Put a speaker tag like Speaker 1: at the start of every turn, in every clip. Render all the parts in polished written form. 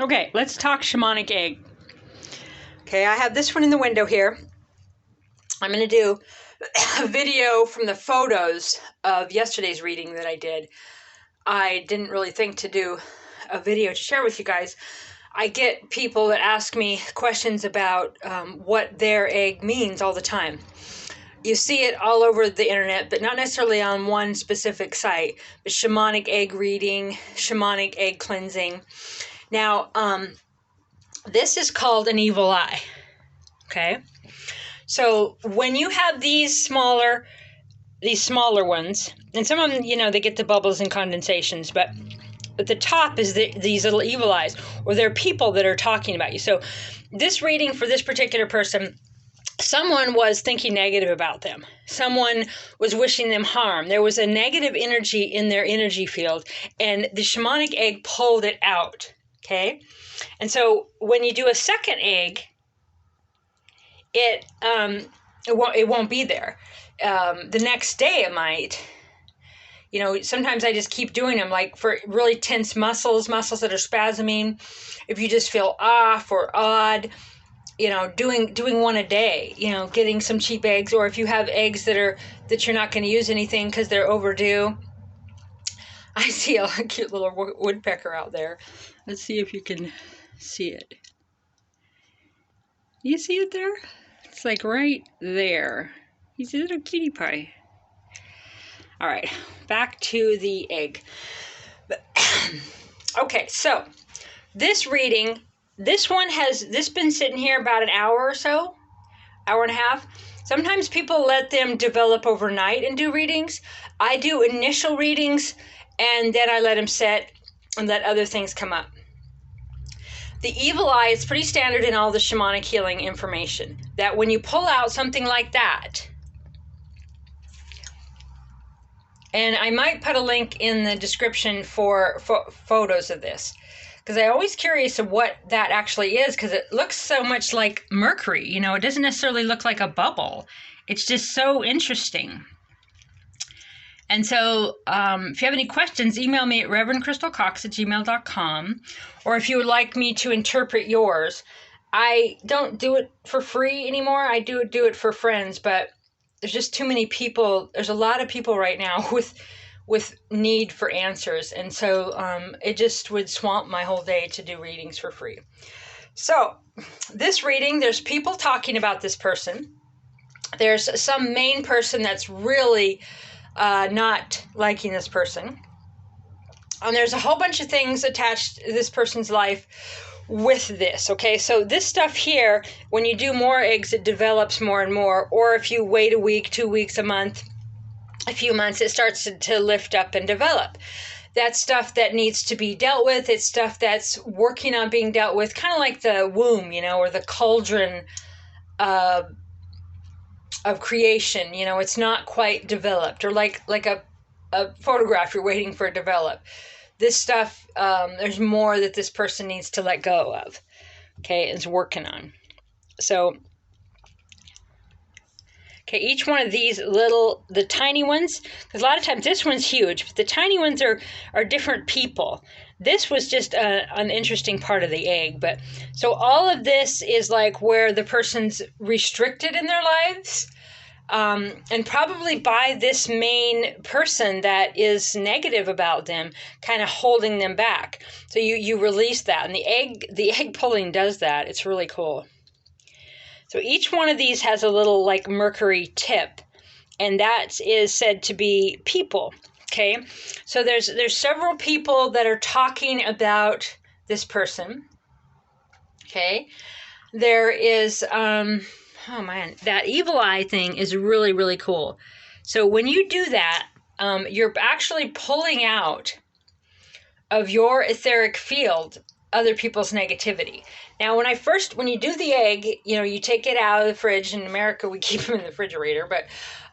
Speaker 1: Okay, let's talk shamanic egg. Okay, I have this one in the window here. I'm going to do a video from the photos of yesterday's reading that I did. I didn't really think to do a video to share with you guys. I get people that ask me questions about what their egg means all the time. You see it all over the internet, but not necessarily on one specific site. The shamanic egg reading, shamanic egg cleansing. Now, this is called an evil eye. Okay? So when you have these smaller ones, and some of them, they get the bubbles and condensations, but at the top is these little evil eyes, or they're people that are talking about you. So this reading for this particular person, someone was thinking negative about them. Someone was wishing them harm. There was a negative energy in their energy field, and the shamanic egg pulled it out. Okay? And so when you do a second egg, it won't be there. The next day it might. Sometimes I just keep doing them, like for really tense muscles that are spasming. If you just feel off or odd, doing one a day, getting some cheap eggs, or if you have eggs that you're not going to use anything because they're overdue. I see a cute little woodpecker out there. Let's see if you can see it. You see it there? It's like right there. He's a little cutie pie. All right, back to the egg. Okay, so this reading, this been sitting here about an hour or so, hour and a half. Sometimes people let them develop overnight and do readings. I do initial readings, and then I let them set and let other things come up. The evil eye is pretty standard in all the shamanic healing information, that when you pull out something like that, and I might put a link in the description for photos of this, because I'm always curious of what that actually is, because it looks so much like mercury. It doesn't necessarily look like a bubble. It's just so interesting. And so if you have any questions, email me at reverendcrystalcox@gmail.com. Or if you would like me to interpret yours. I don't do it for free anymore. I do it for friends, but there's just too many people. There's a lot of people right now with need for answers. And so it just would swamp my whole day to do readings for free. So this reading, there's people talking about this person. There's some main person that's really not liking this person. And there's a whole bunch of things attached to this person's life with this, okay? So this stuff here, when you do more eggs, it develops more and more. Or if you wait a week, 2 weeks, a month, a few months, it starts to lift up and develop. That's stuff that needs to be dealt with. It's stuff that's working on being dealt with, kind of like the womb, or the cauldron of creation. It's not quite developed, or like a photograph you're waiting for it to develop. This stuff, there's more that this person needs to let go of, okay, is working on. So, okay, each one of these the tiny ones, because a lot of times this one's huge, but the tiny ones are different people. This was just an interesting part of the egg. But so all of this is like where the person's restricted in their lives. And probably by this main person that is negative about them, kind of holding them back. So you release that, and the egg pulling does that. It's really cool. So each one of these has a little like mercury tip, and that is said to be people. Okay, so there's several people that are talking about this person. Okay, there is oh man, that evil eye thing is really, really cool. So when you do that, you're actually pulling out of your etheric field other people's negativity. Now, when you do the egg, you take it out of the fridge. In America, we keep them in the refrigerator, but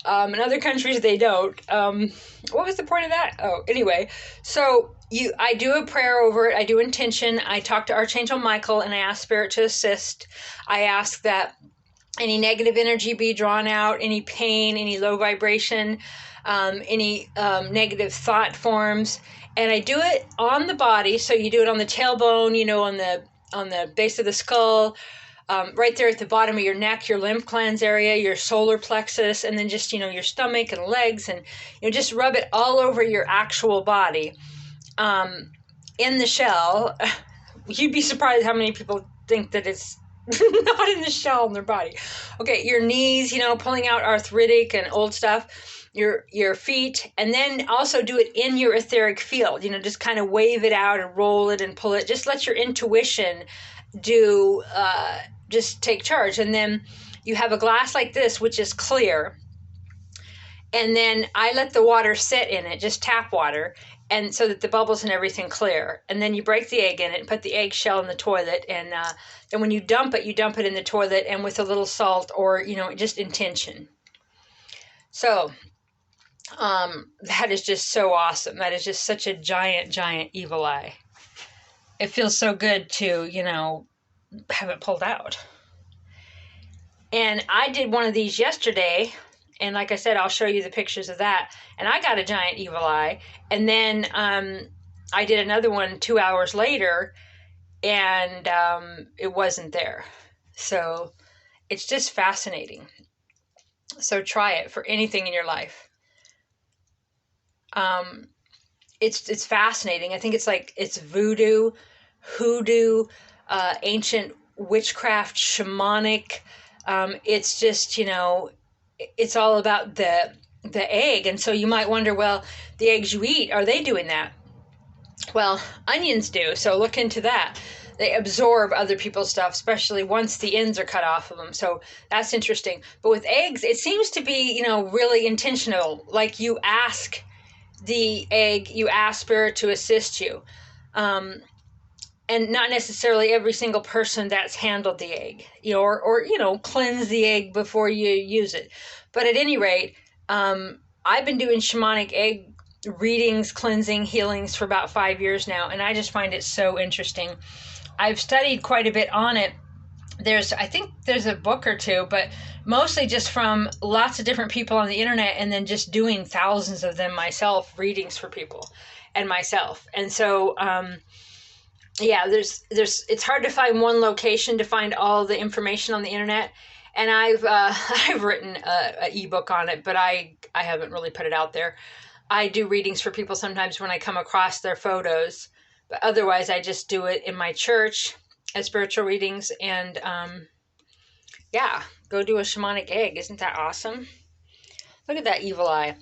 Speaker 1: in other countries, they don't. What was the point of that? Oh, anyway, so I do a prayer over it. I do intention. I talk to Archangel Michael, and I ask Spirit to assist. I ask that any negative energy be drawn out, any pain, any low vibration, any negative thought forms, And I do it on the body. So you do it on the tailbone, you know, on the base of the skull, right there at the bottom of your neck, your lymph glands area, your solar plexus, and then just, you know, your stomach and legs, and, you know, just rub it all over your actual body. In the shell, you'd be surprised how many people think that it's not in the shell in their body. Okay, your knees, you know, pulling out arthritic and old stuff, your feet, and then also do it in your etheric field. You know, just kind of wave it out and roll it and pull it. Just let your intuition do, just take charge. And then you have a glass like this, which is clear. And then I let the water sit in it, just tap water, and so that the bubbles and everything clear. And then you break the egg in it and put the egg shell in the toilet. And then when you dump it in the toilet, and with a little salt, or, you know, just intention. So that is just so awesome. That is just such a giant, giant evil eye. It feels so good to, you know, have it pulled out. And I did one of these yesterday. And like I said, I'll show you the pictures of that. And I got a giant evil eye. And then I did another one 2 hours later, and it wasn't there. So it's just fascinating. So try it for anything in your life. It's fascinating. I think it's voodoo, hoodoo, ancient witchcraft, shamanic. It's just, you know, it's all about the egg. And so you might wonder, well, the eggs you eat, are they doing that? Well, onions do. So look into that. They absorb other people's stuff, especially once the ends are cut off of them. So that's interesting. But with eggs, it seems to be, you know, really intentional. Like you ask the egg, you ask spirit to assist you. And not necessarily every single person that's handled the egg, you know, or you know, cleanse the egg before you use it. But at any rate, I've been doing shamanic egg readings, cleansing, healings for about 5 years now, and I just find it so interesting. I've studied quite a bit on it. I think there's a book or two, but mostly just from lots of different people on the internet, and then just doing thousands of them myself, readings for people and myself. And so, yeah, it's hard to find one location to find all the information on the internet. And I've written an ebook on it, but I haven't really put it out there. I do readings for people sometimes when I come across their photos, but otherwise I just do it in my church as spiritual readings. And yeah, go do a shamanic egg. Isn't that awesome? Look at that evil eye.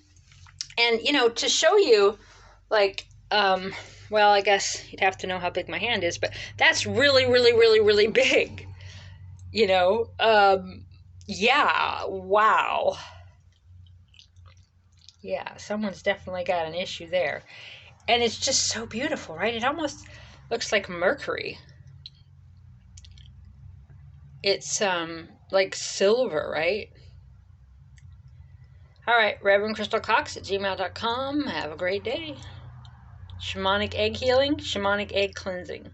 Speaker 1: And, you know, to show you, like, well, I guess you'd have to know how big my hand is, but that's really, really, really, really big. You know, yeah, wow. Yeah, someone's definitely got an issue there. And it's just so beautiful, right? It almost looks like mercury. It's like silver, right? All right, ReverendCrystalCox@gmail.com. Have a great day. Shamanic egg healing, shamanic egg cleansing.